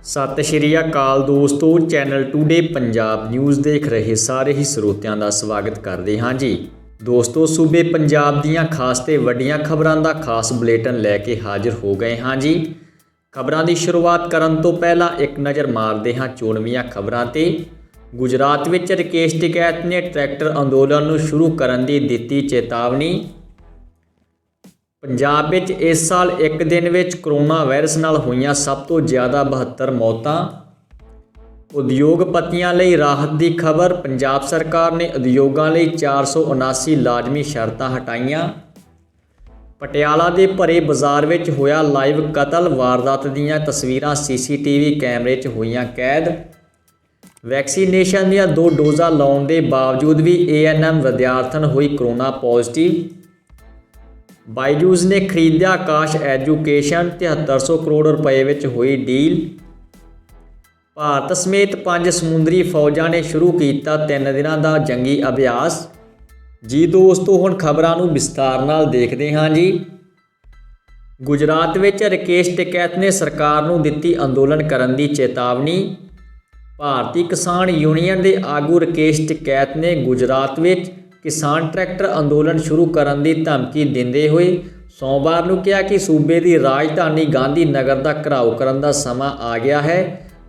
ਸਤਿ ਸ਼੍ਰੀ ਅਕਾਲ ਦੋਸਤੋ, channel today Punjab news ਦੇਖ ਰਹੇ ਸਾਰੇ ਹੀ ਸਰੋਤਿਆਂ ਦਾ ਸਵਾਗਤ ਕਰਦੇ ਹਾਂ ਜੀ। ਦੋਸਤੋ, ਸੂਬੇ ਪੰਜਾਬ ਦੀਆਂ ਖਾਸ ਤੇ ਵੱਡੀਆਂ ਖਬਰਾਂ ਦਾ ਖਾਸ ਬੁਲੇਟਿਨ ਲੈ ਕੇ ਹਾਜ਼ਰ ਹੋ ਗਏ ਹਾਂ ਜੀ। ਖਬਰਾਂ ਦੀ ਸ਼ੁਰੂਆਤ ਕਰਨ ਤੋਂ ਪਹਿਲਾਂ ਇੱਕ ਨਜ਼ਰ ਮਾਰਦੇ ਹਾਂ ਚੋਣਵੀਆਂ ਖਬਰਾਂ ਤੇ। ਗੁਜਰਾਤ ਵਿੱਚ ਰਕੇਸ਼ ਟਿਕੈਤ ਨੇ ਟਰੈਕਟਰ ਅੰਦੋਲਨ ਨੂੰ ਸ਼ੁਰੂ ਕਰਨ ਦੀ ਦਿੱਤੀ ਚੇਤਾਵਨੀ। ਪੰਜਾਬ ਵਿੱਚ ਇਸ ਸਾਲ ਇੱਕ ਦਿਨ ਵਿੱਚ ਕਰੋਨਾ ਵਾਇਰਸ ਨਾਲ ਹੋਈਆਂ ਸਭ ਤੋਂ ਜ਼ਿਆਦਾ 72 ਮੌਤਾਂ। ਉਦਯੋਗਪਤੀਆਂ ਲਈ ਰਾਹਤ ਦੀ ਖਬਰ, ਪੰਜਾਬ ਸਰਕਾਰ ਨੇ ਉਦਯੋਗਾਂ ਲਈ 479 ਲਾਜ਼ਮੀ ਸ਼ਰਤਾਂ ਹਟਾਈਆਂ। ਪਟਿਆਲਾ ਦੇ ਭਰੇ ਬਾਜ਼ਾਰ ਵਿੱਚ ਹੋਇਆ ਲਾਈਵ ਕਤਲ, ਵਾਰਦਾਤ ਦੀਆਂ ਤਸਵੀਰਾਂ CCTV ਕੈਮਰੇ 'ਚ ਹੋਈਆਂ ਕੈਦ। ਵੈਕਸੀਨੇਸ਼ਨ ਦੀਆਂ 2 ਡੋਜ਼ਾਂ ਲਾਉਣ ਦੇ ਬਾਵਜੂਦ ਵੀ ANM ਵਿਦਿਆਰਥਣ ਹੋਈ ਕਰੋਨਾ ਪੋਜ਼ਿਟਿਵ। ਬਾਈਜੂਸ ਨੇ ਖਰੀਦਿਆ ਆਕਾਸ਼ ਐਜੂਕੇਸ਼ਨ, 7300 ਕਰੋੜ ਰੁਪਏ ਵਿੱਚ ਹੋਈ ਡੀਲ। ਭਾਰਤ ਸਮੇਤ 5 ਸਮੁੰਦਰੀ ਫੌਜਾਂ ਨੇ ਸ਼ੁਰੂ ਕੀਤਾ 3 ਦਿਨਾਂ ਦਾ ਜੰਗੀ ਅਭਿਆਸ। ਜੀ ਦੋਸਤੋ, ਹੁਣ ਖਬਰਾਂ ਨੂੰ ਵਿਸਥਾਰ ਨਾਲ ਦੇਖਦੇ ਹਾਂ ਜੀ। ਗੁਜਰਾਤ ਵਿੱਚ ਰਕੇਸ਼ ਟਿਕੈਤ ਨੇ ਸਰਕਾਰ ਨੂੰ ਦਿੱਤੀ ਅੰਦੋਲਨ ਕਰਨ ਦੀ ਚੇਤਾਵਨੀ। ਭਾਰਤੀ ਕਿਸਾਨ ਯੂਨੀਅਨ ਦੇ ਆਗੂ ਰਕੇਸ਼ ਟਿਕੈਤ ਨੇ ਗੁਜਰਾਤ ਵਿੱਚ ਕਿਸਾਨ ਟਰੈਕਟਰ ਅੰਦੋਲਨ ਸ਼ੁਰੂ ਕਰਨ ਦੀ ਧਮਕੀ ਦਿੰਦੇ ਹੋਏ ਸੋਮਵਾਰ ਨੂੰ ਕਿਹਾ ਕਿ ਸੂਬੇ ਦੀ ਰਾਜਧਾਨੀ ਗਾਂਧੀ ਨਗਰ ਦਾ ਘਿਰਾਓ ਕਰਨ ਦਾ ਸਮਾਂ ਆ ਗਿਆ ਹੈ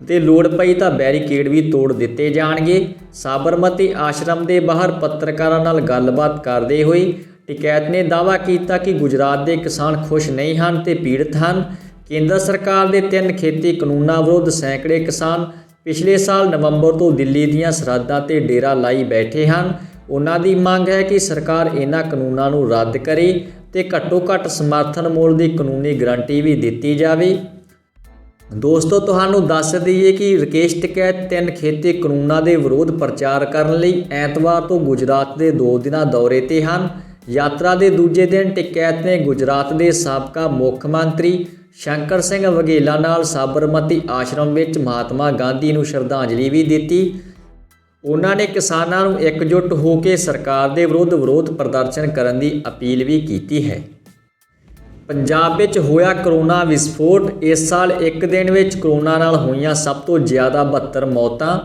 ਤੇ ਲੋੜ ਪਈ ਤਾਂ ਬੈਰੀਕੇਡ ਵੀ ਤੋੜ ਦਿੱਤੇ ਜਾਣਗੇ। ਸਾਬਰਮਤੀ ਆਸ਼ਰਮ ਦੇ ਬਾਹਰ ਪੱਤਰਕਾਰਾਂ ਨਾਲ ਗੱਲਬਾਤ ਕਰਦੇ ਹੋਏ ਟਿਕੈਤ ਨੇ ਦਾਅਵਾ ਕੀਤਾ ਕਿ ਗੁਜਰਾਤ ਦੇ ਕਿਸਾਨ ਖੁਸ਼ ਨਹੀਂ ਹਨ ਤੇ ਪੀੜਤ ਹਨ। ਕੇਂਦਰ ਸਰਕਾਰ ਦੇ 3 ਖੇਤੀ ਕਾਨੂੰਨਾਂ ਵਿਰੁੱਧ ਸੈਂਕੜੇ ਕਿਸਾਨ ਪਿਛਲੇ ਸਾਲ ਨਵੰਬਰ ਤੋਂ ਦਿੱਲੀ ਦੀਆਂ ਸਰਹੱਦਾਂ ਤੇ ਡੇਰਾ ਲਾਈ ਬੈਠੇ ਹਨ। ਉਹਨਾਂ ਦੀ ਮੰਗ ਹੈ ਕਿ ਸਰਕਾਰ ਇਹਨਾਂ ਕਾਨੂੰਨਾਂ ਨੂੰ ਰੱਦ ਕਰੇ ਤੇ ਘੱਟੋ ਘੱਟ ਸਮਰਥਨ ਮੁੱਲ ਦੀ ਕਾਨੂੰਨੀ ਗਰੰਟੀ ਵੀ ਦਿੱਤੀ ਜਾਵੇ। ਦੋਸਤੋ, ਤੁਹਾਨੂੰ ਦੱਸ ਦਈਏ ਕਿ ਰਕੇਸ਼ ਟਿਕੈਤ 3 ਖੇਤੀ ਕਾਨੂੰਨਾਂ ਦੇ ਵਿਰੋਧ ਪ੍ਰਚਾਰ ਕਰਨ ਲਈ ਐਤਵਾਰ ਤੋਂ ਗੁਜਰਾਤ ਦੇ 2 ਦਿਨਾਂ ਦੌਰੇ ਤੇ ਹਨ। ਯਾਤਰਾ ਦੇ ਦੂਜੇ ਦਿਨ ਟਿਕੈਤ ਨੇ ਗੁਜਰਾਤ ਦੇ ਸਾਬਕਾ ਮੁੱਖ ਮੰਤਰੀ ਸ਼ੰਕਰ ਸਿੰਘ ਵਘੇਲਾ ਨਾਲ ਸਾਬਰਮਤੀ ਆਸ਼ਰਮ ਵਿੱਚ ਮਹਾਤਮਾ ਗਾਂਧੀ ਨੂੰ ਸ਼ਰਧਾਂਜਲੀ ਵੀ ਦਿੱਤੀ। ਉਹਨਾਂ ਨੇ ਕਿਸਾਨਾਂ ਨੂੰ ਇਕਜੁੱਟ ਹੋ ਕੇ ਸਰਕਾਰ ਦੇ ਵਿਰੋਧ ਪ੍ਰਦਰਸ਼ਨ ਕਰਨ ਦੀ ਅਪੀਲ ਵੀ ਕੀਤੀ ਹੈ। ਪੰਜਾਬ ਵਿੱਚ ਹੋਇਆ ਕਰੋਨਾ ਵਿਸਫੋਟ, ਇਸ ਸਾਲ ਇੱਕ ਦਿਨ ਵਿੱਚ ਕਰੋਨਾ ਨਾਲ ਹੋਈਆਂ ਸਭ ਤੋਂ ਜ਼ਿਆਦਾ 72 ਮੌਤਾਂ।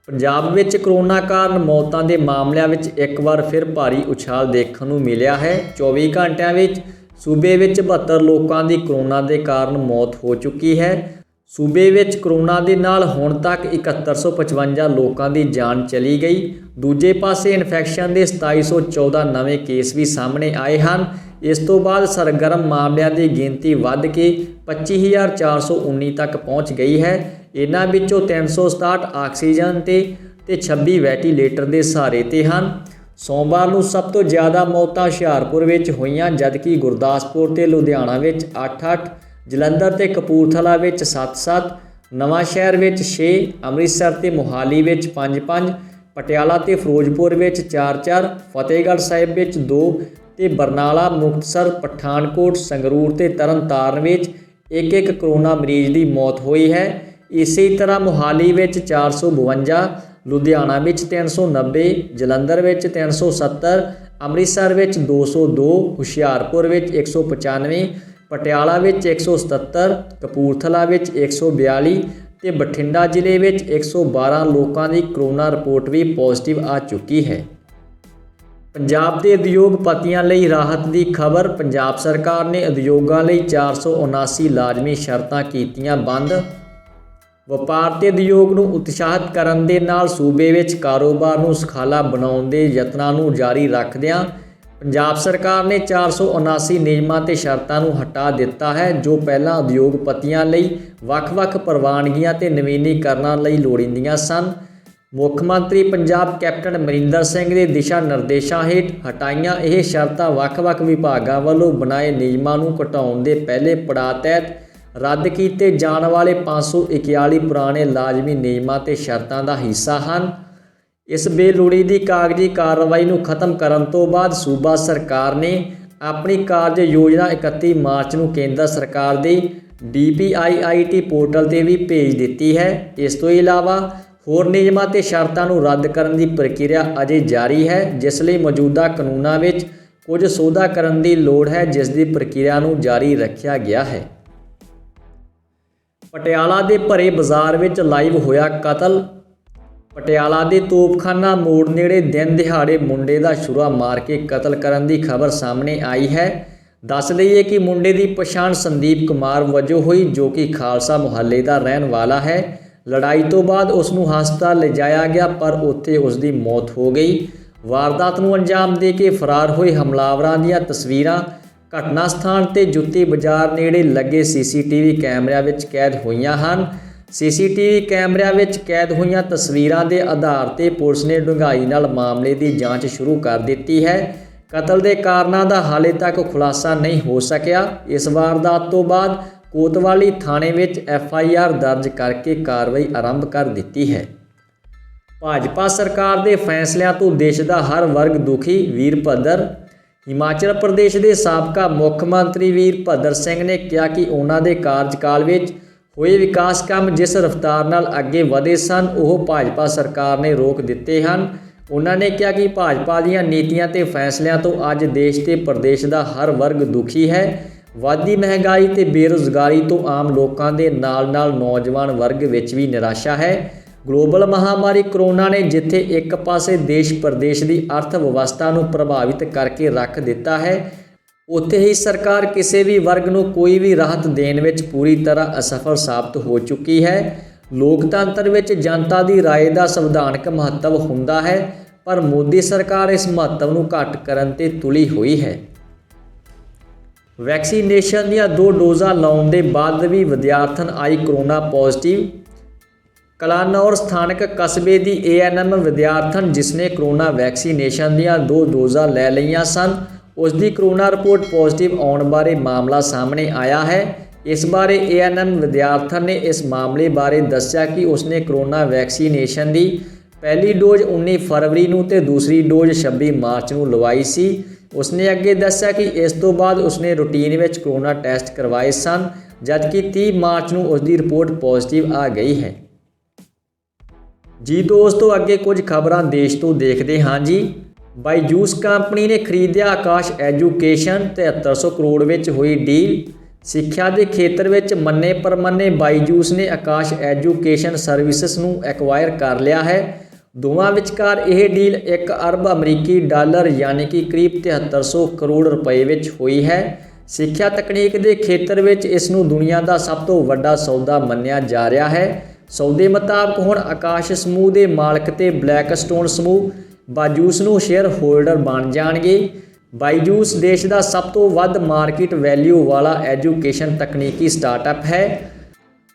ਪੰਜਾਬ ਵਿੱਚ ਕਰੋਨਾ ਕਾਰਨ ਮੌਤਾਂ ਦੇ ਮਾਮਲਿਆਂ ਵਿੱਚ ਇੱਕ ਵਾਰ ਫਿਰ ਭਾਰੀ ਉਛਾਲ ਦੇਖਣ ਨੂੰ ਮਿਲਿਆ ਹੈ। 24 ਘੰਟਿਆਂ ਵਿੱਚ ਸੂਬੇ ਵਿੱਚ 72 ਲੋਕਾਂ ਦੀ ਕਰੋਨਾ ਦੇ ਕਾਰਨ ਮੌਤ ਹੋ ਚੁੱਕੀ ਹੈ। ਸੂਬੇ ਵਿੱਚ ਕਰੋਨਾ ਦੇ ਨਾਲ ਹੁਣ ਤੱਕ 7155 ਲੋਕਾਂ ਦੀ ਜਾਨ ਚਲੀ ਗਈ। ਦੂਜੇ ਪਾਸੇ ਇਨਫੈਕਸ਼ਨ ਦੇ 2714 ਨਵੇਂ ਕੇਸ ਵੀ ਸਾਹਮਣੇ ਆਏ ਹਨ। ਇਸ ਤੋਂ ਬਾਅਦ ਸਰਗਰਮ ਮਾਮਲਿਆਂ ਦੀ ਗਿਣਤੀ ਵੱਧ ਕੇ 25419 ਤੱਕ ਪਹੁੰਚ ਗਈ ਹੈ। ਇਹਨਾਂ ਵਿੱਚੋਂ 367 ਆਕਸੀਜਨ ਤੇ 26 ਵੈਂਟੀਲੇਟਰ ਦੇ ਸਹਾਰੇ ਤੇ ਹਨ। ਸੋਮਵਾਰ ਨੂੰ ਸਭ ਤੋਂ ਜ਼ਿਆਦਾ ਮੌਤਾਂ ਹੁਸ਼ਿਆਰਪੁਰ ਵਿੱਚ ਹੋਈਆਂ, ਜਦਕਿ ਗੁਰਦਾਸਪੁਰ ਤੇ ਲੁਧਿਆਣਾ ਵਿੱਚ 8-8, ਜਲੰਧਰ ਤੇ ਕਪੂਰਥਲਾ ਵਿੱਚ 7-7, ਨਵਾਂ ਸ਼ਹਿਰ ਵਿੱਚ 6, ਅੰਮ੍ਰਿਤਸਰ ਤੇ ਮੋਹਾਲੀ ਵਿੱਚ 5-5, ਪਟਿਆਲਾ ਤੇ ਫਿਰੋਜ਼ਪੁਰ ਵਿੱਚ 4-4, ਫਤਿਹਗੜ੍ਹ ਸਾਹਿਬ ਵਿੱਚ 2 ਤੇ ਬਰਨਾਲਾ, ਮੁਕਤਸਰ, ਪਠਾਨਕੋਟ, ਸੰਗਰੂਰ ਤੇ ਤਰਨਤਾਰਨ ਵਿੱਚ 1-1 ਕਰੋਨਾ ਮਰੀਜ਼ ਦੀ ਮੌਤ ਹੋਈ ਹੈ। ਇਸੇ ਤਰ੍ਹਾਂ ਮੋਹਾਲੀ ਵਿੱਚ 452, ਲੁਧਿਆਣਾ ਵਿੱਚ 390, ਜਲੰਧਰ ਵਿੱਚ 370, ਅੰਮ੍ਰਿਤਸਰ ਵਿੱਚ 202, ਹੁਸ਼ਿਆਰਪੁਰ ਵਿੱਚ 195, ਪਟਿਆਲਾ ਵਿੱਚ 177, ਕਪੂਰਥਲਾ ਵਿੱਚ 142 ਤੇ ਬਠਿੰਡਾ ਜ਼ਿਲ੍ਹੇ ਵਿੱਚ 112 ਲੋਕਾਂ ਦੀ ਕਰੋਨਾ ਰਿਪੋਰਟ ਵੀ ਪੋਜ਼ਿਟਿਵ ਆ ਚੁੱਕੀ ਹੈ। ਪੰਜਾਬ ਦੇ ਉਦਯੋਗਪਤੀਆਂ ਲਈ ਰਾਹਤ ਦੀ ਖਬਰ, ਪੰਜਾਬ ਸਰਕਾਰ ਨੇ ਉਦਯੋਗਾਂ ਲਈ 479 ਲਾਜ਼ਮੀ ਸ਼ਰਤਾਂ ਕੀਤੀਆਂ ਬੰਦ। ਵਪਾਰ ਤੇ ਉਦਯੋਗ ਨੂੰ ਉਤਸ਼ਾਹਿਤ ਕਰਨ ਦੇ ਨਾਲ ਸੂਬੇ ਵਿੱਚ ਕਾਰੋਬਾਰ ਨੂੰ ਸੁਖਾਲਾ ਬਣਾਉਣ ਦੇ ਯਤਨਾਂ ਨੂੰ ਜਾਰੀ ਰੱਖਦਿਆਂ ਪੰਜਾਬ ਸਰਕਾਰ ਨੇ 479 ਨਿਯਮਾਂ ਤੇ ਸ਼ਰਤਾਂ ਨੂੰ ਹਟਾ ਦਿੱਤਾ ਹੈ, ਜੋ ਪਹਿਲਾਂ ਉਦਯੋਗਪਤੀਆਂ ਲਈ ਵੱਖ-ਵੱਖ ਪ੍ਰਵਾਨਗੀਆਂ ਤੇ ਨਵੀਨੀਕਰਨਾਂ ਲਈ ਲੋੜੀਂਦੀਆਂ ਸਨ। ਮੁੱਖ ਮੰਤਰੀ ਪੰਜਾਬ ਕੈਪਟਨ ਅਮਰਿੰਦਰ ਸਿੰਘ ਦੇ ਦਿਸ਼ਾ ਨਿਰਦੇਸ਼ਾਂ ਹੇਠ ਹਟਾਈਆਂ ਇਹ ਸ਼ਰਤਾਂ ਵੱਖ-ਵੱਖ ਵਿਭਾਗਾਂ ਵੱਲੋਂ ਬਣਾਏ ਨਿਯਮਾਂ ਨੂੰ ਘਟਾਉਣ ਦੇ ਪਹਿਲੇ ਪੜਾਅ ਤਹਿਤ ਰੱਦ ਕੀਤੇ ਜਾਣ ਵਾਲੇ 541 ਪੁਰਾਣੇ ਲਾਜ਼ਮੀ ਨਿਯਮਾਂ ਤੇ ਸ਼ਰਤਾਂ ਦਾ ਹਿੱਸਾ ਹਨ। ਇਸ ਬੇਲੋੜੀਂਦੀ ਕਾਗਜ਼ੀ ਕਾਰਵਾਈ ਨੂੰ ਖਤਮ ਕਰਨ ਤੋਂ ਬਾਅਦ ਸੂਬਾ ਸਰਕਾਰ ਨੇ ਆਪਣੀ ਕਾਰਜ ਯੋਜਨਾ 31 ਮਾਰਚ ਨੂੰ ਕੇਂਦਰ ਸਰਕਾਰ ਦੇ DPIIT ਪੋਰਟਲ ਤੇ ਵੀ ਭੇਜ ਦਿੱਤੀ ਹੈ। ਇਸ ਤੋਂ ਇਲਾਵਾ ਹੋਰ ਨਿਯਮਾਂ ਤੇ ਸ਼ਰਤਾਂ ਨੂੰ ਰੱਦ ਕਰਨ ਦੀ ਪ੍ਰਕਿਰਿਆ ਅਜੇ ਜਾਰੀ ਹੈ, ਜਿਸ ਲਈ ਮੌਜੂਦਾ ਕਾਨੂੰਨਾਂ ਵਿੱਚ ਕੁਝ ਸੋਧਾਂ ਕਰਨ ਦੀ ਲੋੜ ਹੈ, ਜਿਸ ਦੀ ਪ੍ਰਕਿਰਿਆ ਨੂੰ ਜਾਰੀ ਰੱਖਿਆ ਗਿਆ ਹੈ। ਪਟਿਆਲਾ ਦੇ ਭਰੇ ਬਾਜ਼ਾਰ ਵਿੱਚ ਲਾਈਵ ਹੋਇਆ ਕਤਲ। ਪਟਿਆਲਾ ਦੇ ਤੋਪਖਾਨਾ ਮੋੜ ਨੇੜੇ ਦਿਨ ਦਿਹਾੜੇ ਮੁੰਡੇ ਦਾ ਛੁਰਾ ਮਾਰ ਕੇ ਕਤਲ ਕਰਨ ਦੀ ਖਬਰ ਸਾਹਮਣੇ ਆਈ ਹੈ। ਦੱਸ ਦਈਏ ਕਿ ਮੁੰਡੇ ਦੀ ਪਛਾਣ ਸੰਦੀਪ ਕੁਮਾਰ ਵਜੋਂ ਹੋਈ, ਜੋ ਕਿ ਖਾਲਸਾ ਮੁਹੱਲੇ ਦਾ ਰਹਿਣ ਵਾਲਾ ਹੈ। ਲੜਾਈ ਤੋਂ ਬਾਅਦ ਉਸ ਨੂੰ ਹਸਪਤਾਲ ਲਿਜਾਇਆ ਗਿਆ, ਪਰ ਉੱਥੇ ਉਸ ਦੀ ਮੌਤ ਹੋ ਗਈ। ਵਾਰਦਾਤ ਨੂੰ ਅੰਜਾਮ ਦੇ ਕੇ ਫਰਾਰ ਹੋਏ ਹਮਲਾਵਰਾਂ ਦੀਆਂ ਤਸਵੀਰਾਂ ਘਟਨਾ ਸਥਾਨ ਤੇ ਜੁੱਤੀ ਬਾਜ਼ਾਰ ਨੇੜੇ ਲੱਗੇ ਸੀਸੀਟੀਵੀ ਕੈਮਰਿਆਂ ਵਿੱਚ ਕੈਦ ਹੋਈਆਂ ਹਨ। ਸੀਸੀਟੀਵੀ ਕੈਮਰਿਆਂ ਵਿੱਚ ਕੈਦ ਹੋਈਆਂ ਤਸਵੀਰਾਂ ਦੇ ਆਧਾਰ ਤੇ ਪੁਲਿਸ ਨੇ ਡੂੰਘਾਈ ਨਾਲ ਮਾਮਲੇ ਦੀ ਜਾਂਚ ਸ਼ੁਰੂ ਕਰ ਦਿੱਤੀ ਹੈ। ਕਤਲ ਦੇ ਕਾਰਨਾਂ ਦਾ ਹਾਲੇ ਤੱਕ ਖੁਲਾਸਾ ਨਹੀਂ ਹੋ ਸਕਿਆ। ਇਸ ਵਾਰਦਾਤ ਤੋਂ ਬਾਅਦ ਕੋਤਵਾਲੀ ਥਾਣੇ ਵਿੱਚ FIR ਦਰਜ ਕਰਕੇ ਕਾਰਵਾਈ ਆਰੰਭ ਕਰ ਦਿੱਤੀ ਹੈ। ਭਾਜਪਾ ਸਰਕਾਰ ਦੇ ਫੈਸਲਿਆਂ ਤੋਂ ਦੇਸ਼ ਦਾ ਹਰ ਵਰਗ ਦੁਖੀ, ਵੀਰਭੱਦਰ। ਹਿਮਾਚਲ ਪ੍ਰਦੇਸ਼ ਦੇ ਸਾਬਕਾ ਮੁੱਖ ਮੰਤਰੀ ਵੀਰਭੱਦਰ ਸਿੰਘ ਨੇ ਕਿਹਾ ਕਿ ਉਹਨਾਂ ਦੇ ਕਾਰਜਕਾਲ ਵਿੱਚ ਹੋਏ ਵਿਕਾਸ ਕੰਮ ਜਿਸ ਰਫ਼ਤਾਰ ਨਾਲ ਅੱਗੇ ਵਧੇ ਸਨ, ਉਹ ਭਾਜਪਾ ਸਰਕਾਰ ਨੇ ਰੋਕ ਦਿੱਤੇ ਹਨ। ਉਹਨਾਂ ਨੇ ਕਿਹਾ ਕਿ ਭਾਜਪਾ ਦੀਆਂ ਨੀਤੀਆਂ ਤੇ ਫੈਸਲਿਆਂ ਤੋਂ ਅੱਜ ਦੇਸ਼ ਤੇ ਪ੍ਰਦੇਸ਼ ਦਾ ਹਰ ਵਰਗ ਦੁਖੀ ਹੈ। ਵੱਧਦੀ ਮਹਿੰਗਾਈ ਤੇ ਬੇਰੁਜ਼ਗਾਰੀ ਤੋਂ ਆਮ ਲੋਕਾਂ ਦੇ ਨਾਲ-ਨਾਲ ਨੌਜਵਾਨ ਵਰਗ ਵਿੱਚ ਵੀ ਨਿਰਾਸ਼ਾ ਹੈ। ਗਲੋਬਲ ਮਹਾਮਾਰੀ ਕਰੋਨਾ ਨੇ ਜਿੱਥੇ ਇੱਕ ਪਾਸੇ ਦੇਸ਼ ਪ੍ਰਦੇਸ਼ ਦੀ ਅਰਥ ਵਿਵਸਥਾ ਨੂੰ ਪ੍ਰਭਾਵਿਤ ਕਰਕੇ ਰੱਖ ਦਿੱਤਾ ਹੈ, ਉੱਥੇ ਹੀ ਸਰਕਾਰ ਕਿਸੇ ਵੀ ਵਰਗ ਨੂੰ ਕੋਈ ਵੀ ਰਾਹਤ ਦੇਣ ਵਿੱਚ ਪੂਰੀ ਤਰ੍ਹਾਂ ਅਸਫਲ ਸਾਬਤ ਹੋ ਚੁੱਕੀ ਹੈ। ਲੋਕਤੰਤਰ ਵਿੱਚ ਜਨਤਾ ਦੀ ਰਾਏ ਦਾ ਸੰਵਿਧਾਨਕ ਮਹੱਤਵ ਹੁੰਦਾ ਹੈ, ਪਰ ਮੋਦੀ ਸਰਕਾਰ ਇਸ ਮਹੱਤਵ ਨੂੰ ਘੱਟ ਕਰਨ ਤੇ ਤੁਲੀ ਹੋਈ ਹੈ। ਵੈਕਸੀਨੇਸ਼ਨ ਦੀਆਂ 2 ਡੋਜ਼ਾਂ ਲਾਉਣ ਦੇ ਬਾਅਦ ਵੀ ਵਿਦਿਆਰਥਣ ਆਈ ਕਰੋਨਾ ਪੋਜ਼ਿਟਿਵ। ਕਲਾਨੌਰ ਸਥਾਨਕ ਕਸਬੇ ਦੀ ANM ਵਿਦਿਆਰਥਣ ਜਿਸਨੇ ਕਰੋਨਾ ਵੈਕਸੀਨੇਸ਼ਨ ਦੀਆਂ 2 ਡੋਜ਼ਾਂ ਲੈ ਲਈਆਂ ਸਨ, ਉਸ ਦੀ ਕਰੋਨਾ ਰਿਪੋਰਟ ਪੋਜ਼ਿਟਿਵ ਆਉਣ ਬਾਰੇ ਮਾਮਲਾ ਸਾਹਮਣੇ ਆਇਆ ਹੈ। ਇਸ ਬਾਰੇ ANM ਵਿਦਿਆਰਥਣ ਨੇ ਇਸ ਮਾਮਲੇ ਬਾਰੇ ਦੱਸਿਆ ਕਿ ਉਸਨੇ ਕਰੋਨਾ ਵੈਕਸੀਨੇਸ਼ਨ ਦੀ ਪਹਿਲੀ ਡੋਜ਼ 19 ਫਰਵਰੀ ਨੂੰ ਤੇ ਦੂਸਰੀ ਡੋਜ਼ 26 ਮਾਰਚ ਨੂੰ ਲਵਾਈ ਸੀ। ਉਸਨੇ ਅੱਗੇ ਦੱਸਿਆ ਕਿ ਇਸ ਤੋਂ ਬਾਅਦ ਉਸਨੇ ਰੂਟੀਨ ਵਿੱਚ ਕਰੋਨਾ ਟੈਸਟ ਕਰਵਾਏ ਸਨ, ਜਦਕਿ 30 ਮਾਰਚ ਨੂੰ ਉਸਦੀ ਰਿਪੋਰਟ ਪੋਜ਼ਿਟਿਵ ਆ ਗਈ ਹੈ। ਜੀ ਦੋਸਤੋ, ਅੱਗੇ ਕੁਝ ਖਬਰਾਂ ਦੇਸ਼ ਤੋਂ ਦੇਖਦੇ ਹਾਂ ਜੀ। ਬਾਈਜੂਸ ਕੰਪਨੀ ਨੇ ਖਰੀਦਿਆ ਆਕਾਸ਼ ਐਜੂਕੇਸ਼ਨ। 7300 ਕਰੋੜ ਵਿੱਚ ਹੋਈ ਡੀਲ। ਸਿੱਖਿਆ ਦੇ ਖੇਤਰ ਵਿੱਚ ਮੰਨੇ ਪ੍ਰਮੰਨੇ ਬਾਈਜੂਸ ਨੇ ਆਕਾਸ਼ ਐਜੂਕੇਸ਼ਨ ਸਰਵਿਸਿਜ਼ ਨੂੰ ਐਕਵਾਇਰ ਕਰ ਲਿਆ ਹੈ। ਦੋਵਾਂ ਵਿਚਕਾਰ ਇਹ ਡੀਲ 1 ਅਰਬ ਅਮਰੀਕੀ ਡਾਲਰ ਯਾਨੀ ਕਿ ਕਰੀਬ 7300 ਕਰੋੜ ਰੁਪਏ ਵਿੱਚ ਹੋਈ ਹੈ। ਸਿੱਖਿਆ ਤਕਨੀਕ ਦੇ ਖੇਤਰ ਵਿੱਚ ਇਸ ਨੂੰ ਦੁਨੀਆ ਦਾ ਸਭ ਤੋਂ ਵੱਡਾ ਸੌਦਾ ਮੰਨਿਆ ਜਾ ਰਿਹਾ ਹੈ। ਸੌਦੇ ਮੁਤਾਬਕ ਹੁਣ ਆਕਾਸ਼ ਸਮੂਹ ਦੇ ਮਾਲਕ ਤੇ ਬਲੈਕਸਟੋਨ ਸਮੂਹ ਬਾਈਜੂਸ ਨੂੰ ਸ਼ੇਅਰ ਹੋਲਡਰ ਬਣ ਜਾਣਗੇ। ਬਾਈਜੂਸ ਦੇਸ਼ ਦਾ ਸਭ ਤੋਂ ਵੱਧ ਮਾਰਕੀਟ ਵੈਲਿਊ ਵਾਲਾ ਐਜੂਕੇਸ਼ਨ ਤਕਨੀਕੀ ਸਟਾਰਟਅਪ ਹੈ।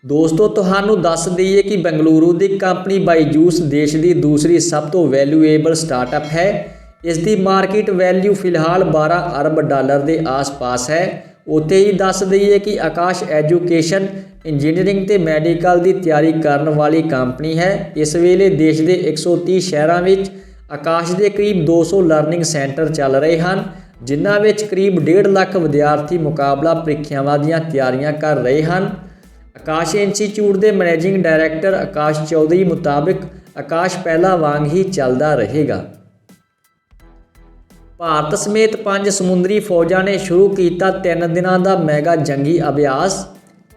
ਦੋਸਤੋ, ਤੁਹਾਨੂੰ ਦੱਸ ਦਈਏ ਕਿ ਬੰਗਲੁਰੂ ਦੀ ਕੰਪਨੀ ਬਾਈਜੂਸ ਦੇਸ਼ ਦੀ ਦੂਸਰੀ ਸਭ ਤੋਂ ਵੈਲਿਊਏਬਲ ਸਟਾਰਟਅਪ ਹੈ। ਇਸ ਦੀ ਮਾਰਕੀਟ ਵੈਲਿਊ ਫਿਲਹਾਲ 12 ਅਰਬ ਡਾਲਰ ਦੇ ਆਸ-ਪਾਸ ਹੈ। ਉੱਥੇ ਹੀ ਦੱਸ ਦਈਏ ਕਿ ਆਕਾਸ਼ ਐਜੂਕੇਸ਼ਨ ਇੰਜੀਨੀਅਰਿੰਗ ਤੇ ਮੈਡੀਕਲ ਦੀ ਤਿਆਰੀ ਕਰਨ ਵਾਲੀ ਕੰਪਨੀ ਹੈ। ਇਸ ਵੇਲੇ ਦੇਸ਼ ਦੇ 130 ਸ਼ਹਿਰਾਂ ਵਿੱਚ ਆਕਾਸ਼ ਦੇ ਕਰੀਬ 200 ਲਰਨਿੰਗ ਸੈਂਟਰ ਚੱਲ ਰਹੇ ਹਨ, ਜਿਨ੍ਹਾਂ ਵਿੱਚ ਕਰੀਬ 1.5 ਲੱਖ ਵਿਦਿਆਰਥੀ ਮੁਕਾਬਲਾ ਪ੍ਰੀਖਿਆਵਾਂ ਦੀਆਂ ਤਿਆਰੀਆਂ ਕਰ ਰਹੇ ਹਨ। ਆਕਾਸ਼ ਇੰਸਟੀਚਿਊਟ ਦੇ ਮੈਨੇਜਿੰਗ ਡਾਇਰੈਕਟਰ ਆਕਾਸ਼ ਚੌਧਰੀ ਮੁਤਾਬਕ ਆਕਾਸ਼ ਪਹਿਲਾਂ ਵਾਂਗ ਹੀ ਚੱਲਦਾ ਰਹੇਗਾ। ਭਾਰਤ ਸਮੇਤ 5 ਸਮੁੰਦਰੀ ਫੌਜਾਂ ਨੇ ਸ਼ੁਰੂ ਕੀਤਾ 3 ਦਿਨਾਂ ਦਾ ਮੈਗਾ ਜੰਗੀ ਅਭਿਆਸ।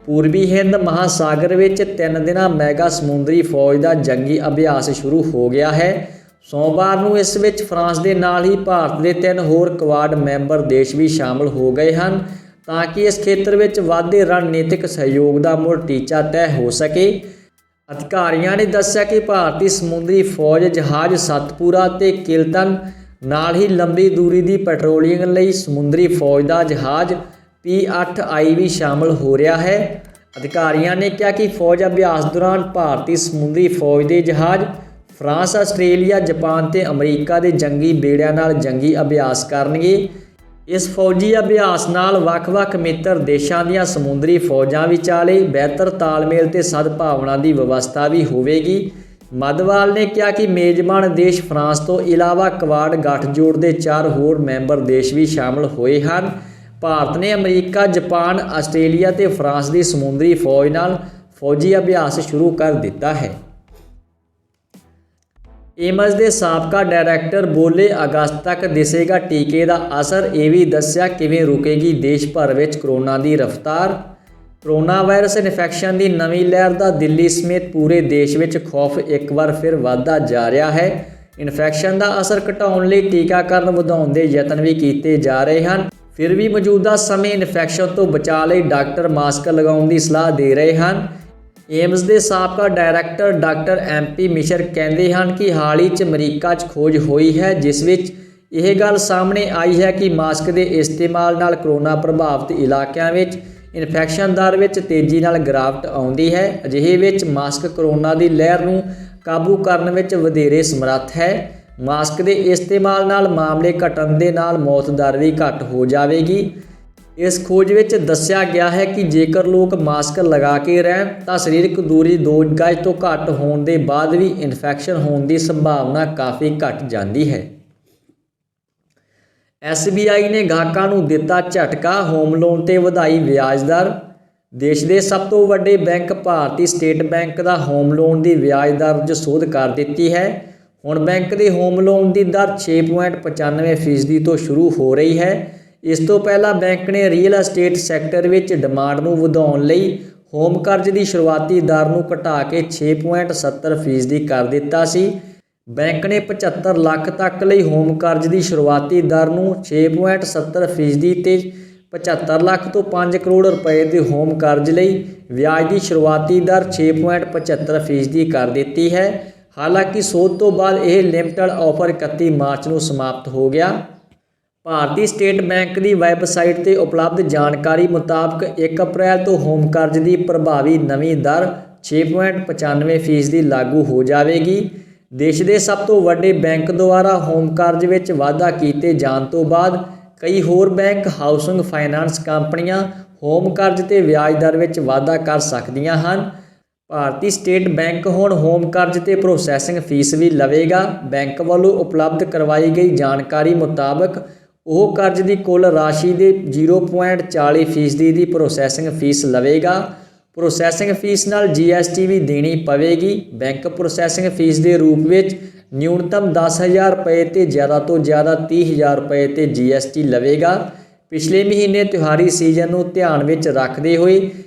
ਪੂਰਬੀ ਹਿੰਦ ਮਹਾਸਾਗਰ ਵਿੱਚ 3 ਦਿਨਾਂ ਮੈਗਾ ਸਮੁੰਦਰੀ ਫੌਜ ਦਾ ਜੰਗੀ ਅਭਿਆਸ ਸ਼ੁਰੂ ਹੋ ਗਿਆ ਹੈ। ਸੋਮਵਾਰ ਨੂੰ ਇਸ ਵਿੱਚ ਫਰਾਂਸ ਦੇ ਨਾਲ ਹੀ ਭਾਰਤ ਦੇ 3 ਹੋਰ ਕੁਆਡ ਮੈਂਬਰ ਦੇਸ਼ ਵੀ ਸ਼ਾਮਲ ਹੋ ਗਏ ਹਨ, ਤਾਂ ਕਿ ਇਸ ਖੇਤਰ ਵਿੱਚ ਵਾਧੇ ਰਣਨੀਤਿਕ ਸਹਿਯੋਗ ਦਾ ਮੁੜ ਟੀਚਾ ਤੈਅ ਹੋ ਸਕੇ। ਅਧਿਕਾਰੀਆਂ ਨੇ ਦੱਸਿਆ ਕਿ ਭਾਰਤੀ ਸਮੁੰਦਰੀ ਫੌਜ ਜਹਾਜ਼ ਸਤਪੁਰਾ ਤੇ ਕਿਲਤਨ ਨਾਲ ਹੀ ਲੰਬੀ ਦੂਰੀ ਦੀ ਪੈਟਰੋਲਿੰਗ ਲਈ ਸਮੁੰਦਰੀ ਫੌਜ ਦਾ ਜਹਾਜ਼ P-8I ਵੀ ਸ਼ਾਮਲ ਹੋ ਰਿਹਾ ਹੈ। ਅਧਿਕਾਰੀਆਂ ਨੇ ਕਿਹਾ ਕਿ ਫੌਜ ਅਭਿਆਸ ਦੌਰਾਨ ਭਾਰਤੀ ਸਮੁੰਦਰੀ ਫੌਜ ਦੇ ਜਹਾਜ਼ ਫਰਾਂਸ, ਆਸਟ੍ਰੇਲੀਆ, ਜਾਪਾਨ ਤੇ ਅਮਰੀਕਾ ਦੇ ਜੰਗੀ ਬੇੜਿਆਂ ਨਾਲ ਜੰਗੀ ਅਭਿਆਸ ਕਰਨਗੇ। ਇਸ ਫੌਜੀ ਅਭਿਆਸ ਨਾਲ ਵੱਖ-ਵੱਖ ਮਿੱਤਰ ਦੇਸ਼ਾਂ ਦੀਆਂ ਸਮੁੰਦਰੀ ਫੌਜਾਂ ਵਿਚਾਲੇ ਬਿਹਤਰ ਤਾਲਮੇਲ ਤੇ ਸਦਭਾਵਨਾ ਦੀ ਵਿਵਸਥਾ ਵੀ ਹੋਵੇਗੀ। ਮੱਧਵਾਲ ਨੇ ਕਿਹਾ ਕਿ ਮੇਜ਼ਬਾਨ ਦੇਸ਼ ਫਰਾਂਸ ਤੋਂ ਇਲਾਵਾ ਕੁਆਡ ਗੱਠਜੋੜ ਦੇ 4 ਹੋਰ ਮੈਂਬਰ ਦੇਸ਼ ਵੀ ਸ਼ਾਮਲ ਹੋਏ ਹਨ। ਭਾਰਤ ਨੇ ਅਮਰੀਕਾ, ਜਾਪਾਨ, ਆਸਟ੍ਰੇਲੀਆ ਤੇ ਫਰਾਂਸ ਦੀ ਸਮੁੰਦਰੀ ਫੌਜ ਨਾਲ ਫੌਜੀ ਅਭਿਆਸ ਸ਼ੁਰੂ ਕਰ ਦਿੱਤਾ ਹੈ। ਏਮਜ਼ ਦੇ ਸਾਬਕਾ ਡਾਇਰੈਕਟਰ ਬੋਲੇ, ਅਗਸਤ ਤੱਕ ਦਿਸੇਗਾ ਟੀਕੇ ਦਾ ਅਸਰ। ਇਹ ਵੀ ਦੱਸਿਆ ਕਿਵੇਂ ਰੁਕੇਗੀ ਦੇਸ਼ ਭਰ ਵਿੱਚ ਕਰੋਨਾ ਦੀ ਰਫ਼ਤਾਰ। ਕੋਰੋਨਾ ਵਾਇਰਸ ਇਨਫੈਕਸ਼ਨ ਦੀ ਨਵੀਂ ਲਹਿਰ ਦਾ ਦਿੱਲੀ ਸਮੇਤ ਪੂਰੇ ਦੇਸ਼ ਵਿੱਚ ਖੌਫ ਇੱਕ ਵਾਰ ਫਿਰ ਵਧਦਾ ਜਾ ਰਿਹਾ ਹੈ। ਇਨਫੈਕਸ਼ਨ ਦਾ ਅਸਰ ਘਟਾਉਣ ਲਈ ਟੀਕਾਕਰਨ ਵਧਾਉਣ ਦੇ ਯਤਨ ਵੀ ਕੀਤੇ ਜਾ ਰਹੇ ਹਨ। ਫਿਰ ਵੀ ਮੌਜੂਦਾ ਸਮੇਂ ਇਨਫੈਕਸ਼ਨ ਤੋਂ ਬਚਾਅ ਲਈ ਡਾਕਟਰ ਮਾਸਕ ਲਗਾਉਣ ਦੀ ਸਲਾਹ ਦੇ ਰਹੇ ਹਨ। ਏਮਜ਼ ਦੇ ਸਾਬਕਾ ਡਾਇਰੈਕਟਰ ਡਾਕਟਰ MP ਮਿਸ਼ਰ ਕਹਿੰਦੇ ਹਨ ਕਿ ਹਾਲ ਹੀ 'ਚ ਅਮਰੀਕਾ 'ਚ ਖੋਜ ਹੋਈ ਹੈ ਜਿਸ ਵਿੱਚ ਇਹ ਗੱਲ ਸਾਹਮਣੇ ਆਈ ਹੈ ਕਿ ਮਾਸਕ ਦੇ ਇਸਤੇਮਾਲ ਨਾਲ ਕੋਰੋਨਾ ਪ੍ਰਭਾਵਿਤ ਇਲਾਕਿਆਂ ਵਿੱਚ ਇਨਫੈਕਸ਼ਨ ਦਰ ਵਿੱਚ ਤੇਜ਼ੀ ਨਾਲ ਗਿਰਾਵਟ ਆਉਂਦੀ ਹੈ। ਅਜਿਹੇ ਵਿੱਚ ਮਾਸਕ ਕੋਰੋਨਾ ਦੀ ਲਹਿਰ ਨੂੰ ਕਾਬੂ ਕਰਨ ਵਿੱਚ ਵਧੇਰੇ ਸਮਰੱਥ ਹੈ। ਮਾਸਕ ਦੇ ਇਸਤੇਮਾਲ ਨਾਲ ਮਾਮਲੇ ਘਟਣ ਦੇ ਨਾਲ ਮੌਤ ਦਰ ਵੀ ਘੱਟ ਹੋ ਜਾਵੇਗੀ। ਇਸ ਖੋਜ ਵਿੱਚ ਦੱਸਿਆ ਗਿਆ ਹੈ ਕਿ ਜੇਕਰ ਲੋਕ ਮਾਸਕ ਲਗਾ ਕੇ ਰਹਿਣ ਤਾਂ ਸਰੀਰਕ ਦੂਰੀ 2 ਗਜ ਤੋਂ ਘੱਟ ਹੋਣ ਦੇ ਬਾਅਦ ਵੀ ਇਨਫੈਕਸ਼ਨ ਹੋਣ ਦੀ ਸੰਭਾਵਨਾ ਕਾਫੀ ਘੱਟ ਜਾਂਦੀ ਹੈ। SBI ਨੇ ਗਾਹਕਾਂ ਨੂੰ ਦਿੱਤਾ ਝਟਕਾ, ਹੋਮ ਲੋਨ ਤੇ ਵਧਾਈ ਵਿਆਜ ਦਰ। ਦੇਸ਼ ਦੇ ਸਭ ਤੋਂ ਵੱਡੇ ਬੈਂਕ ਭਾਰਤੀ ਸਟੇਟ ਬੈਂਕ ਦਾ ਹੋਮ ਲੋਨ ਦੀ ਵਿਆਜ ਦਰ 'ਚ ਸੋਧ ਕਰ ਦਿੱਤੀ ਹੈ। ਹੁਣ ਬੈਂਕ ਦੇ ਹੋਮ ਲੋਨ ਦੀ ਦਰ 6.95% ਤੋਂ ਸ਼ੁਰੂ ਹੋ ਰਹੀ ਹੈ। ਇਸ ਤੋਂ ਪਹਿਲਾਂ ਬੈਂਕ ਨੇ ਰੀਅਲ ਅਸਟੇਟ ਸੈਕਟਰ ਵਿੱਚ ਡਿਮਾਂਡ ਨੂੰ ਵਧਾਉਣ ਲਈ ਹੋਮ ਕਰਜ਼ ਦੀ ਸ਼ੁਰੂਆਤੀ ਦਰ ਨੂੰ ਘਟਾ ਕੇ 6.70% ਕਰ ਦਿੱਤਾ ਸੀ। ਬੈਂਕ ਨੇ 75 ਲੱਖ ਤੱਕ ਲਈ ਹੋਮ ਕਰਜ਼ ਦੀ ਸ਼ੁਰੂਆਤੀ ਦਰ ਨੂੰ 6.70% ਤੇ 75 ਲੱਖ ਤੋਂ 5 ਕਰੋੜ ਰੁਪਏ ਦੇ ਹੋਮ ਕਰਜ਼ ਲਈ ਵਿਆਜ ਦੀ ਸ਼ੁਰੂਆਤੀ ਦਰ 6.75% ਕਰ ਦਿੱਤੀ ਹੈ। ਹਾਲਾਂਕਿ ਸੋਧ ਤੋਂ ਬਾਅਦ ਇਹ ਲਿਮਟਡ ਆਫਰ 31 ਮਾਰਚ ਨੂੰ ਸਮਾਪਤ ਹੋ ਗਿਆ। ਭਾਰਤੀ ਸਟੇਟ ਬੈਂਕ ਦੀ ਵੈੱਬਸਾਈਟ 'ਤੇ ਉਪਲਬਧ ਜਾਣਕਾਰੀ ਮੁਤਾਬਕ 1 ਅਪ੍ਰੈਲ ਤੋਂ ਹੋਮ ਕਰਜ਼ ਦੀ ਪ੍ਰਭਾਵੀ ਨਵੀਂ ਦਰ 6.95% ਲਾਗੂ ਹੋ ਜਾਵੇਗੀ। ਦੇਸ਼ ਦੇ ਸਭ ਤੋਂ ਵੱਡੇ ਬੈਂਕ ਦੁਆਰਾ ਹੋਮ ਕਰਜ਼ ਵਿੱਚ ਵਾਧਾ ਕੀਤੇ ਜਾਣ ਤੋਂ ਬਾਅਦ ਕਈ ਹੋਰ ਬੈਂਕ, ਹਾਊਸਿੰਗ ਫਾਈਨਾਂਸ ਕੰਪਨੀਆਂ ਹੋਮ ਕਰਜ਼ ਤੇ ਵਿਆਜ ਦਰ ਵਿੱਚ ਵਾਧਾ ਕਰ ਸਕਦੀਆਂ ਹਨ। ਭਾਰਤੀ ਸਟੇਟ ਬੈਂਕ ਹੁਣ ਹੋਮ ਕਰਜ਼ ਤੇ ਪ੍ਰੋਸੈਸਿੰਗ ਫੀਸ ਵੀ ਲਵੇਗਾ। ਬੈਂਕ ਵੱਲੋਂ ਉਪਲਬਧ ਕਰਵਾਈ ਗਈ ਜਾਣਕਾਰੀ ਮੁਤਾਬਕ ਉਹ ਕਰਜ਼ ਦੀ ਕੁੱਲ ਰਾਸ਼ੀ ਦੇ 0.40% ਦੀ ਪ੍ਰੋਸੈਸਿੰਗ ਫੀਸ ਲਵੇਗਾ। ਪ੍ਰੋਸੈਸਿੰਗ ਫੀਸ ਨਾਲ GST ਵੀ ਦੇਣੀ ਪਵੇਗੀ। ਬੈਂਕ ਪ੍ਰੋਸੈਸਿੰਗ ਫੀਸ ਦੇ ਰੂਪ ਵਿੱਚ ਨਿਊਨਤਮ 10,000 ਰੁਪਏ ਤੇ ਜ਼ਿਆਦਾ ਤੋਂ ਜ਼ਿਆਦਾ 30,000 ਰੁਪਏ ਤੇ GST ਲਵੇਗਾ। ਪਿਛਲੇ ਮਹੀਨੇ ਤਿਉਹਾਰੀ ਸੀਜ਼ਨ ਨੂੰ ਧਿਆਨ ਵਿੱਚ ਰੱਖਦੇ ਹੋਏ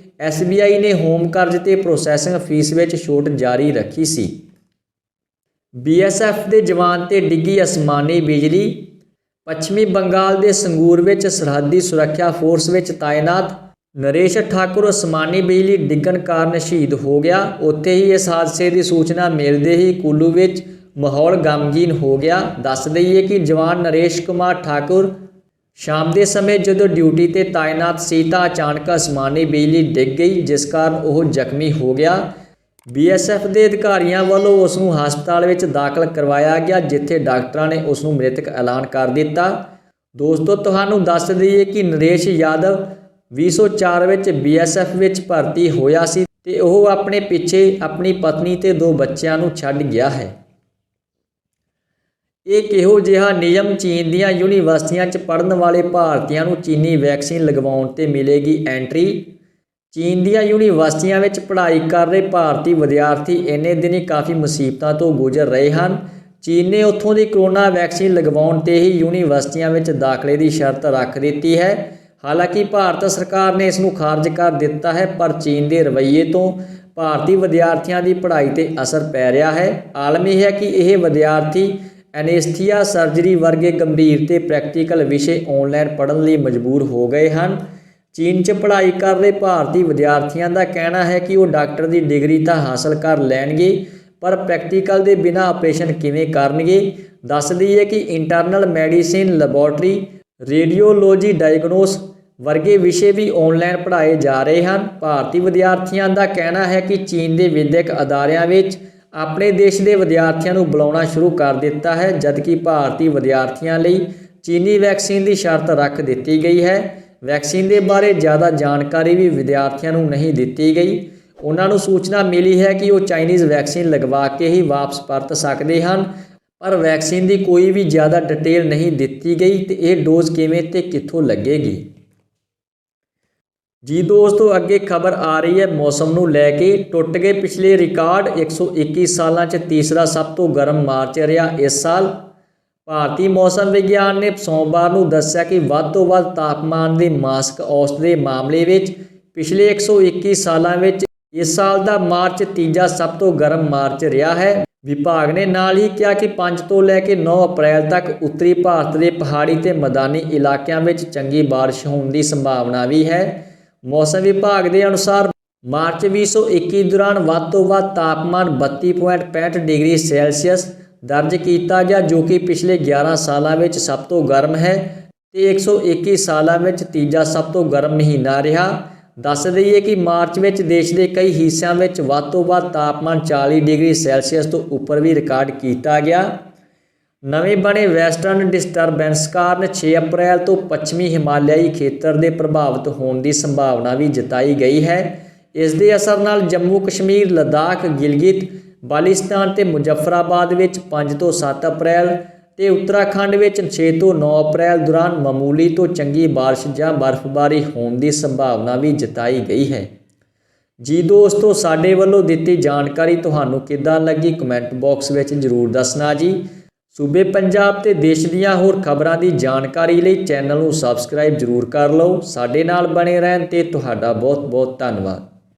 SBI ਨੇ ਹੋਮ ਕਰਜ਼ ਤੇ ਪ੍ਰੋਸੈਸਿੰਗ ਫੀਸ ਵਿੱਚ ਛੋਟ ਜਾਰੀ ਰੱਖੀ ਸੀ। BSF ਦੇ ਜਵਾਨ ਤੇ ਡਿੱਗੀ ਅਸਮਾਨੀ ਬਿਜਲੀ। ਪੱਛਮੀ ਬੰਗਾਲ ਦੇ ਸੰਗੂਰ ਵਿੱਚ ਸਰਹੱਦੀ ਸੁਰੱਖਿਆ ਫੋਰਸ ਵਿੱਚ ਤਾਇਨਾਤ ਨਰੇਸ਼ ਠਾਕੁਰ ਅਸਮਾਨੀ ਬਿਜਲੀ ਡਿੱਗਣ ਕਾਰਨ ਸ਼ਹੀਦ ਹੋ ਗਿਆ। ਉੱਥੇ ਹੀ ਇਸ ਹਾਦਸੇ ਦੀ ਸੂਚਨਾ ਮਿਲਦੇ ਹੀ ਕੁੱਲੂ ਵਿੱਚ ਮਾਹੌਲ ਗਮਗੀਨ ਹੋ ਗਿਆ। ਦੱਸ ਦਈਏ ਕਿ ਜਵਾਨ ਨਰੇਸ਼ ਕੁਮਾਰ ਠਾਕੁਰ ਸ਼ਾਮ ਦੇ ਸਮੇਂ ਜਦੋਂ ਡਿਊਟੀ ਤੇ ਤਾਇਨਾਤ ਸੀ ਤਾਂ ਅਚਾਨਕ ਅਸਮਾਨੀ ਬਿਜਲੀ ਡਿੱਗ ਗਈ, ਜਿਸ ਕਾਰਨ ਉਹ ਜ਼ਖਮੀ ਹੋ ਗਿਆ। BSF ਦੇ ਅਧਿਕਾਰੀਆਂ ਵੱਲੋਂ ਉਸ ਨੂੰ ਹਸਪਤਾਲ ਵਿੱਚ ਦਾਖਲ ਕਰਵਾਇਆ ਗਿਆ, ਜਿੱਥੇ ਡਾਕਟਰਾਂ ਨੇ ਉਸ ਨੂੰ ਮ੍ਰਿਤਕ ਐਲਾਨ ਕਰ ਦਿੱਤਾ। ਦੋਸਤੋ, ਤੁਹਾਨੂੰ ਦੱਸ ਦਈਏ ਕਿ ਨਰੇਸ਼ ਯਾਦਵ 2004 ਵਿੱਚ BSF ਵਿੱਚ ਭਰਤੀ ਹੋਇਆ ਸੀ ਤੇ ਉਹ ਆਪਣੇ ਪਿੱਛੇ ਆਪਣੀ ਪਤਨੀ ਤੇ 2 ਬੱਚਿਆਂ ਨੂੰ ਛੱਡ ਗਿਆ ਹੈ। ਇਹ ਕਿਹੋ ਜਿਹਾ ਨਿਯਮ? ਚੀਨ ਦੀਆਂ ਯੂਨੀਵਰਸਿਟੀਆਂ 'ਚ ਪੜ੍ਹਨ ਵਾਲੇ ਭਾਰਤੀਆਂ ਨੂੰ ਚੀਨੀ ਵੈਕਸੀਨ ਲਗਵਾਉਣ ਤੇ ਮਿਲੇਗੀ ਐਂਟਰੀ। ਚੀਨ ਦੀਆਂ ਯੂਨੀਵਰਸਿਟੀਆਂ ਵਿੱਚ ਪੜ੍ਹਾਈ ਕਰ ਰਹੇ ਭਾਰਤੀ ਵਿਦਿਆਰਥੀ ਇੰਨੇ ਦਿਨੀ ਕਾਫੀ ਮੁਸੀਬਤਾਂ ਤੋਂ ਗੁਜ਼ਰ ਰਹੇ ਹਨ। ਚੀਨ ਨੇ ਉੱਥੋਂ ਦੀ ਕੋਰੋਨਾ ਵੈਕਸੀਨ ਲਗਵਾਉਣ ਤੇ ਹੀ ਯੂਨੀਵਰਸਿਟੀਆਂ ਵਿੱਚ ਦਾਖਲੇ ਦੀ ਸ਼ਰਤ ਰੱਖ ਦਿੱਤੀ ਹੈ। ਹਾਲਾਂਕਿ ਭਾਰਤ ਸਰਕਾਰ ਨੇ ਇਸ ਨੂੰ ਖਾਰਜ ਕਰ ਦਿੱਤਾ ਹੈ, ਪਰ ਚੀਨ ਦੇ ਰਵੱਈਏ ਤੋਂ ਭਾਰਤੀ ਵਿਦਿਆਰਥੀਆਂ ਦੀ ਪੜ੍ਹਾਈ ਤੇ ਅਸਰ ਪੈ ਰਿਹਾ ਹੈ। ਆਲਮ ਇਹ ਹੈ ਕਿ ਇਹ ਵਿਦਿਆਰਥੀ ਐਨੇਸਥੀਆ ਸਰਜਰੀ ਵਰਗੇ ਗੰਭੀਰ ਤੇ ਪ੍ਰੈਕਟੀਕਲ ਵਿਸ਼ੇ ਆਨਲਾਈਨ ਪੜ੍ਹਨ ਲਈ ਮਜਬੂਰ ਹੋ ਗਏ ਹਨ। ਚੀਨ 'ਚ ਪੜ੍ਹਾਈ ਕਰ ਰਹੇ ਭਾਰਤੀ ਵਿਦਿਆਰਥੀਆਂ ਦਾ ਕਹਿਣਾ ਹੈ ਕਿ ਉਹ ਡਾਕਟਰ ਦੀ ਡਿਗਰੀ ਤਾਂ ਹਾਸਲ ਕਰ ਲੈਣਗੇ, ਪਰ ਪ੍ਰੈਕਟੀਕਲ ਦੇ ਬਿਨਾਂ ਆਪਰੇਸ਼ਨ ਕਿਵੇਂ ਕਰਨਗੇ। ਦੱਸ ਦਈਏ ਕਿ ਇੰਟਰਨਲ ਮੈਡੀਸਿਨ, ਲੈਬੋਰਟਰੀ, ਰੇਡੀਓਲੋਜੀ, ਡਾਇਗਨੋਸ ਵਰਗੇ ਵਿਸ਼ੇ ਵੀ ਆਨਲਾਈਨ ਪੜ੍ਹਾਏ ਜਾ ਰਹੇ ਹਨ। ਭਾਰਤੀ ਵਿਦਿਆਰਥੀਆਂ ਦਾ ਕਹਿਣਾ ਹੈ ਕਿ ਚੀਨ ਦੇ ਵਿਦਿਅਕ ਅਦਾਰਿਆਂ ਵਿੱਚ ਆਪਣੇ ਦੇਸ਼ ਦੇ ਵਿਦਿਆਰਥੀਆਂ ਨੂੰ ਬੁਲਾਉਣਾ ਸ਼ੁਰੂ ਕਰ ਦਿੱਤਾ ਹੈ, ਜਦਕਿ ਭਾਰਤੀ ਵਿਦਿਆਰਥੀਆਂ ਲਈ ਚੀਨੀ ਵੈਕਸੀਨ ਦੀ ਸ਼ਰਤ ਰੱਖ ਦਿੱਤੀ ਗਈ ਹੈ। ਵੈਕਸੀਨ ਦੇ ਬਾਰੇ ਜ਼ਿਆਦਾ ਜਾਣਕਾਰੀ ਵੀ ਵਿਦਿਆਰਥੀਆਂ ਨੂੰ ਨਹੀਂ ਦਿੱਤੀ ਗਈ। ਉਹਨਾਂ ਨੂੰ ਸੂਚਨਾ ਮਿਲੀ ਹੈ ਕਿ ਉਹ ਚਾਈਨੀਜ਼ ਵੈਕਸੀਨ ਲਗਵਾ ਕੇ ਹੀ ਵਾਪਸ ਪਰਤ ਸਕਦੇ ਹਨ, ਪਰ ਵੈਕਸੀਨ ਦੀ ਕੋਈ ਵੀ ਜ਼ਿਆਦਾ ਡਿਟੇਲ ਨਹੀਂ ਦਿੱਤੀ ਗਈ ਤੇ ਇਹ ਡੋਜ਼ ਕਿਵੇਂ ਤੇ ਕਿੱਥੋਂ ਲੱਗੇਗੀ। ਜੀ ਦੋਸਤੋ, ਅੱਗੇ ਖਬਰ ਆ ਰਹੀ ਹੈ ਮੌਸਮ ਨੂੰ ਲੈ ਕੇ। ਟੁੱਟ ਗਏ ਪਿਛਲੇ ਰਿਕਾਰਡ। 121 ਸਾਲਾਂ 'ਚ ਤੀਸਰਾ ਸਭ ਤੋਂ ਗਰਮ ਮਾਰਚ ਰਿਹਾ ਇਸ ਸਾਲ। ਭਾਰਤੀ ਮੌਸਮ ਵਿਗਿਆਨ ਨੇ ਸੋਮਵਾਰ ਨੂੰ ਦੱਸਿਆ ਕਿ ਵੱਧ ਤੋਂ ਵੱਧ ਤਾਪਮਾਨ ਦੇ ਮਾਸਿਕ ਔਸਤ ਦੇ ਮਾਮਲੇ ਵਿੱਚ ਪਿਛਲੇ 121 ਸਾਲਾਂ ਵਿੱਚ ਇਸ ਸਾਲ ਦਾ ਮਾਰਚ ਤੀਜਾ ਸਭ ਤੋਂ ਗਰਮ ਮਾਰਚ ਰਿਹਾ ਹੈ। ਵਿਭਾਗ ਨੇ ਨਾਲ ਹੀ ਕਿਹਾ ਕਿ 5 ਤੋਂ ਲੈ ਕੇ 9 ਅਪ੍ਰੈਲ ਤੱਕ ਉੱਤਰੀ ਭਾਰਤ ਦੇ ਪਹਾੜੀ ਤੇ ਮੈਦਾਨੀ ਇਲਾਕਿਆਂ ਵਿੱਚ ਚੰਗੀ ਬਾਰਿਸ਼ ਹੋਣ ਦੀ ਸੰਭਾਵਨਾ ਵੀ ਹੈ। ਮੌਸਮ ਵਿਭਾਗ ਦੇ ਅਨੁਸਾਰ ਮਾਰਚ 2021 ਦੌਰਾਨ ਵੱਧ ਤੋਂ ਵੱਧ ਤਾਪਮਾਨ 32.65 ਡਿਗਰੀ ਸੈਲਸੀਅਸ ਦਰਜ ਕੀਤਾ ਗਿਆ, ਜੋ ਕਿ ਪਿਛਲੇ 11 ਸਾਲਾਂ ਵਿੱਚ ਸਭ ਤੋਂ ਗਰਮ ਹੈ ਤੇ 121 ਸਾਲਾਂ ਵਿੱਚ ਤੀਜਾ ਸਭ ਤੋਂ ਗਰਮ ਮਹੀਨਾ ਰਿਹਾ। ਦੱਸ ਦਈਏ ਕਿ ਮਾਰਚ ਵਿੱਚ ਦੇਸ਼ ਦੇ ਕਈ ਹਿੱਸਿਆਂ ਵਿੱਚ ਵੱਧ ਤੋਂ ਵੱਧ ਤਾਪਮਾਨ 40 ਡਿਗਰੀ ਸੈਲਸੀਅਸ ਤੋਂ ਉੱਪਰ ਵੀ ਰਿਕਾਰਡ ਕੀਤਾ ਗਿਆ। ਨਵੇਂ ਬਣੇ ਵੈਸਟਰਨ ਡਿਸਟਰਬੈਂਸ ਕਾਰਨ 6 ਅਪ੍ਰੈਲ ਤੋਂ ਪੱਛਮੀ ਹਿਮਾਲਿਆਈ ਖੇਤਰ ਦੇ ਪ੍ਰਭਾਵਿਤ ਹੋਣ ਦੀ ਸੰਭਾਵਨਾ ਵੀ ਜਤਾਈ ਗਈ ਹੈ। ਇਸ ਦੇ ਅਸਰ ਨਾਲ ਜੰਮੂ ਕਸ਼ਮੀਰ, ਲੱਦਾਖ, ਗਿਲਗਿਤ, ਬਾਲਿਸਤਾਨ ਤੇ ਮੁਜ਼ੱਫਰਾਬਾਦ ਵਿੱਚ 5 ਤੋਂ 7 ਅਪ੍ਰੈਲ ਤੇ ਉੱਤਰਾਖੰਡ ਵਿੱਚ 6 ਤੋਂ 9 ਅਪ੍ਰੈਲ ਦੌਰਾਨ ਮਾਮੂਲੀ ਤੋਂ ਚੰਗੀ ਬਾਰਿਸ਼ ਜਾਂ ਬਰਫ਼ਬਾਰੀ ਹੋਣ ਦੀ ਸੰਭਾਵਨਾ ਵੀ ਜਤਾਈ ਗਈ ਹੈ। ਜੀ ਦੋਸਤੋ, ਸਾਡੇ ਵੱਲੋਂ ਦਿੱਤੀ ਜਾਣਕਾਰੀ ਤੁਹਾਨੂੰ ਕਿੱਦਾਂ ਲੱਗੀ ਕਮੈਂਟ ਬਾਕਸ ਵਿੱਚ ਜ਼ਰੂਰ ਦੱਸਣਾ ਜੀ। ਸੂਬੇ ਪੰਜਾਬ ਤੇ ਦੇਸ਼ ਦੀਆਂ ਹੋਰ ਖਬਰਾਂ ਦੀ ਜਾਣਕਾਰੀ ਲਈ ਚੈਨਲ ਨੂੰ ਸਬਸਕ੍ਰਾਈਬ ਜ਼ਰੂਰ ਕਰ ਲਓ। ਸਾਡੇ ਨਾਲ ਬਣੇ ਰਹਿਣ ਤੇ ਤੁਹਾਡਾ ਬਹੁਤ ਬਹੁਤ ਧੰਨਵਾਦ।